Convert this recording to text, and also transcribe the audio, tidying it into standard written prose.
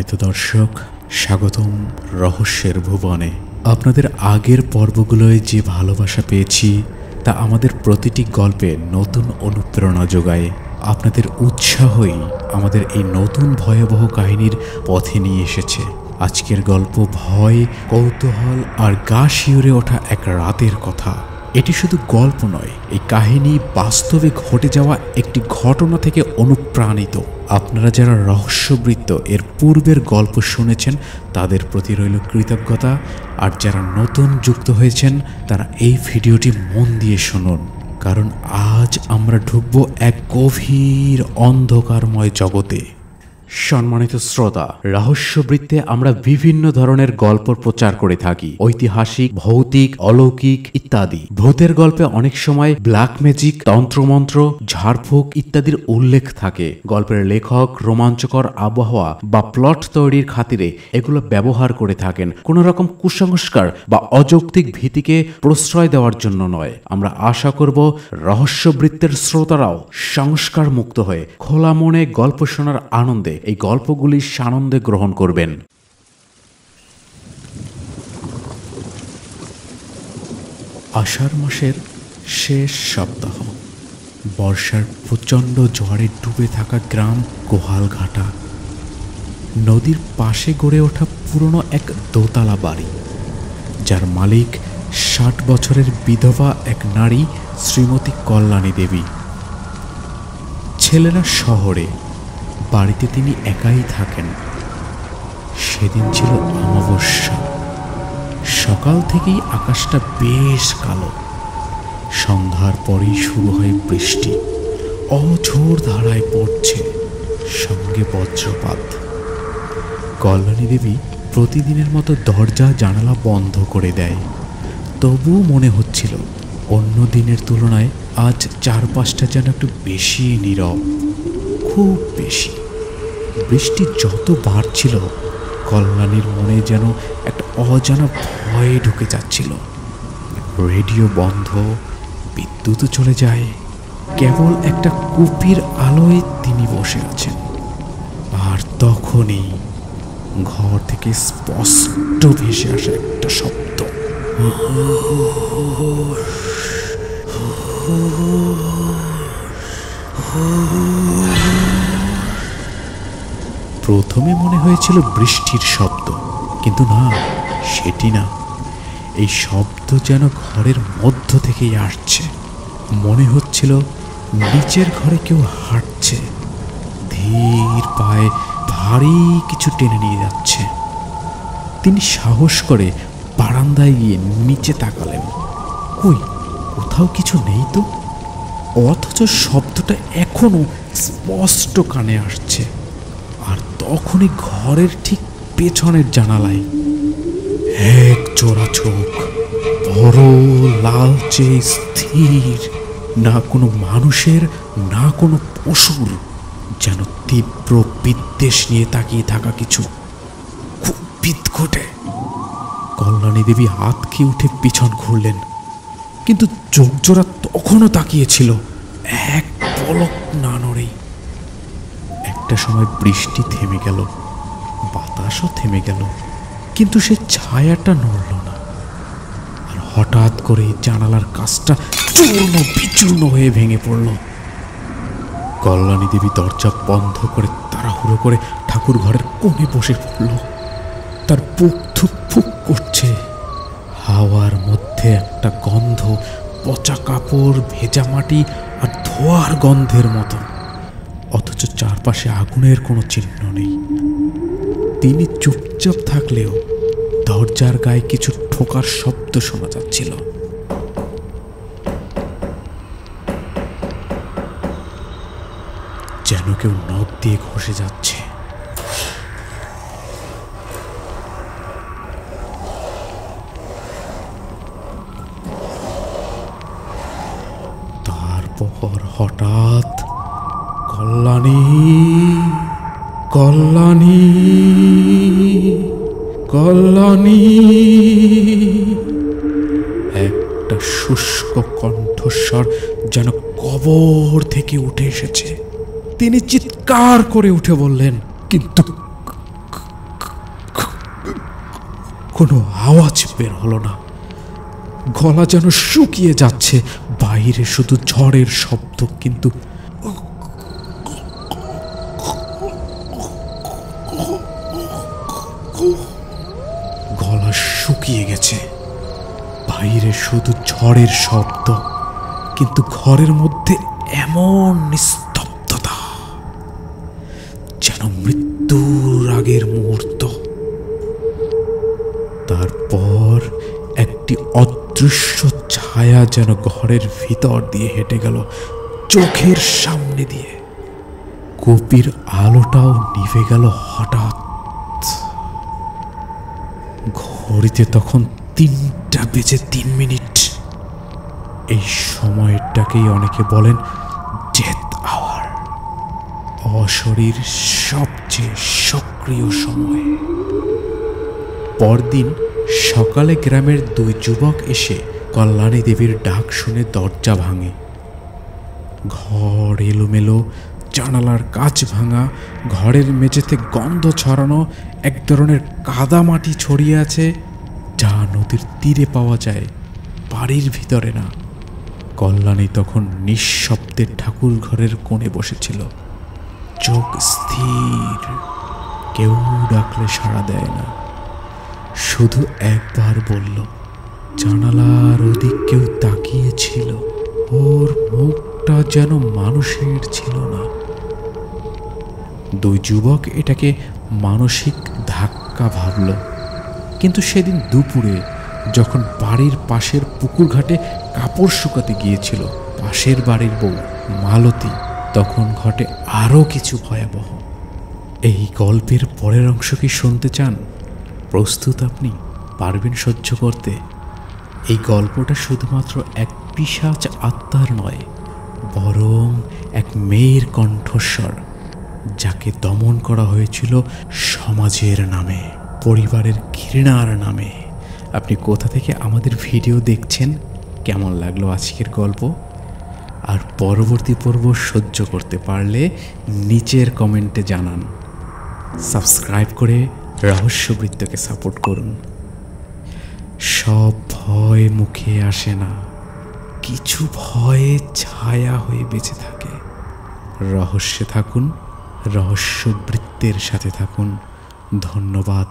সম্মানিত দর্শক, স্বাগতম রহস্যের ভুবনে। আপনাদের আগের পর্বগুলোয় যে ভালোবাসা পেয়েছি তা আমাদের প্রতিটি গল্পে নতুন অনুপ্রেরণা যোগায়। আপনাদের উৎসাহই আমাদের এই নতুন ভয়াবহ কাহিনীর পথে নিয়ে এসেছে। আজকের গল্প ভয়, কৌতূহল আর গা শিউরে ওঠা এক রাতের কথা। এটি শুধু গল্প নয়, এই কাহিনী বাস্তবে ঘটে যাওয়া একটি ঘটনা থেকে অনুপ্রাণিত। আপনারা যারা রহস্যবৃত্ত এর পূর্বের গল্প শুনেছেন তাদের প্রতি রইল কৃতজ্ঞতা, আর যারা নতুন যুক্ত হয়েছেন তারা এই ভিডিওটি মন দিয়ে শুনুন, কারণ আজ আমরা ঢুকবো এক গভীর অন্ধকারময় জগতে। সম্মানিত শ্রোতা, রহস্যবৃত্তে আমরা বিভিন্ন ধরনের গল্প প্রচার করে থাকি, ঐতিহাসিক, ভৌতিক, অলৌকিক ইত্যাদি। ভূতের গল্পে অনেক সময় ব্ল্যাক ম্যাজিক, তন্ত্রমন্ত্র, ঝাড়ফুঁক ইত্যাদির উল্লেখ থাকে। গল্পের লেখক রোমাঞ্চকর আবহাওয়া বা প্লট তৈরির খাতিরে এগুলো ব্যবহার করে থাকেন, কোনো রকম কুসংস্কার বা অযৌক্তিক ভীতিকে প্রশ্রয় দেওয়ার জন্য নয়। আমরা আশা করব রহস্যবৃত্তের শ্রোতারাও সংস্কার মুক্ত হয়ে খোলা মনে গল্প শোনার আনন্দে এই গল্পগুলি সানন্দে গ্রহণ করবেন। আষাঢ় মাসের শেষ সপ্তাহ। বর্ষার প্রচণ্ড ঝড়ে ডুবে থাকা গ্রাম গোহালঘাটা। নদীর পাশে গড়ে ওঠা পুরনো এক দোতলা বাড়ি, যার মালিক 60 বছরের বিধবা এক নারী শ্রীমতী কল্যাণী দেবী। ছেলেরা শহরে, বাড়িতে তিনি একাই থাকেন। সেদিন ছিল অমাবস্যা। সকাল থেকেই আকাশটা বেশ কালো। সন্ধ্যার পরেই শুরু হয় বৃষ্টি। অঝোর ধারায় পড়ছে, সঙ্গে বজ্রপাত। কল্যাণী দেবী প্রতিদিনের মতো দরজা জানালা বন্ধ করে দেয়। তবুও মনে হচ্ছিল অন্য দিনের তুলনায় আজ চারপাশটা যেন একটু বেশি নীরব, খুব বেশি। বৃষ্টি যত বাড়ছিল, কল্যাণীর মনে যেন একটা অজানা ভয় ঢুকে যাচ্ছিল। রেডিও বন্ধ, বিদ্যুৎও চলে যায়। কেবল একটা কুপির আলোয় তিনি বসে আছেন। আর তখনই ঘর থেকে স্পষ্ট ভেসে আসে একটা শব্দ। প্রথমে মনে হয়েছিল বৃষ্টির শব্দ, কিন্তু না, সেটি না। এই শব্দ যেন ঘরের মধ্য থেকেই আসছে। মনে হচ্ছিল নিচের ঘরে কেউ হাঁটছে, ধীর পায়ে ভারী কিছু টেনে নিয়ে যাচ্ছে। তিনি সাহস করে বারান্দায় গিয়ে নিচে তাকালেন। কই, কোথাও কিছু নেই তো। অথচ শব্দটা এখনো স্পষ্ট কানে আসছে। আর তখনই ঘরের ঠিক পেছনের জানালায় এক জোড়া চোখ, বড়, লালচে, স্থির, না কোনো মানুষের না কোনো পশুর, যেন তীব্র বিদ্বেষ নিয়ে তাকিয়ে থাকা কিছু। খুব বিদঘটে। কল্যাণী দেবী আঁতকে উঠে পিছন ঘুরলেন, কিন্তু চোখ জোড়া তখনও তাকিয়েছিল, এক পলক না নড়েই। একটা সময় বৃষ্টি থেমে গেল, বাতাসও থেমে গেল, কিন্তু সে ছায়াটা নড়ল না। আর হঠাৎ করে জানালার কাঁচটা চূর্ণ বিচূর্ণ হয়ে ভেঙে পড়ল। কল্যাণী দেবী দরজা বন্ধ করে তাড়াহুড়ো করে ঠাকুর ঘরের কোণে বসে পড়ল। তার বুক ধুকফুক করছে। হাওয়ার মধ্যে একটা গন্ধ, পচা কাপড়, ভেজা মাটি আর ধোয়ার গন্ধের মতো। অথচ চারপাশে আগুনের কোনো চিহ্ন নেই। তিনি চুপচাপ থাকলেও দরজার গায়ে কিছু ঠোকার শব্দ শোনা যাচ্ছিল। যেন কেউ নখ দিয়ে ঘষে যাচ্ছে। তারপর হঠাৎ কল্যাণী, কল্যাণী, কল্যাণী, একটা শুষ্ক কণ্ঠস্বর যেন কবর থেকে উঠে এসেছে। তিনি চিৎকার করে উঠে বললেন, কিন্তু কোনো আওয়াজ বের হলো না। গলা যেন শুকিয়ে যাচ্ছে, বাইরে শুধু ঝড়ের শব্দ, কিন্তু গলা শুকিয়ে গেছে। বাইরে শুধু ঝড়ের শব্দ, কিন্তু ঘরের মধ্যে এমন নিস্তব্ধতা, যেন মৃত্যুর আগের মুহূর্ত। তারপর একটি অদৃশ্য ছায়া যেন ঘরের ভিতর দিয়ে হেঁটে গেল, চোখের সামনে দিয়ে। কপির আলোটাও নিভে গেল হঠাৎ। ঘড়িতে তখন 3:03। এই সময়টাকেই অনেকে বলেন ডেথ আওয়ার, অশরীর সবচেয়ে সক্রিয় সময়। পরদিন সকালে গ্রামের 2 যুবক এসে কল্যাণী দেবীর ডাক শুনে দরজা ভাঙে। ঘর এলোমেলো, জানালার কাঁচ ভাঙা, ঘরের মেঝেতে গন্ধ ছড়ানো এক ধরনের কাদামাটি ছড়িয়ে আছে, যা নদীর তীরে পাওয়া যায়, বাড়ির ভিতরে না। কল্যাণী তখন নিঃশব্দে ঠাকুর ঘরের কোণে বসেছিল, চোখ স্থির। কেউ ডাকলে সাড়া দেয় না, শুধু একবার বলল, জানালার ওদিক কেউ তাকিয়েছিল, ওর মুখটা যেন মানুষের ছিল না। 2 যুবক এটাকে মানসিক ধাক্কা ভাবল, কিন্তু সেদিন দুপুরে যখন বাড়ির পাশের পুকুর ঘাটে কাপড় শুকাতে গিয়েছিল পাশের বাড়ির বউ মালতী, তখন ঘটে আরও কিছু ভয়াবহ। এই গল্পের পরের অংশ কি শুনতে চান? প্রস্তুত আপনি? পারবেন সহ্য করতে? এই গল্পটা শুধুমাত্র এক পিশাচ আত্মার নয়, বরং এক মেয়ের কণ্ঠস্বর, যাকে দমন করা হয়েছিল সমাজের নামে, পরিবারের ঘৃণার নামে। আপনি কোথা থেকে আমাদের ভিডিও দেখছেন? কেমন লাগলো আজকের গল্প? আর পরবর্তী পর্ব সহ্য করতে পারলে নিচের কমেন্টে জানান। সাবস্ক্রাইব করে রহস্যবৃত্তকে সাপোর্ট করুন। সব ভয় মুখে আসে না, কিছু ভয়ে ছায়া হয়ে বেঁচে থাকে। রহস্যে থাকুন, রহস্যবৃত্তের সাথে থাকুন। ধন্যবাদ।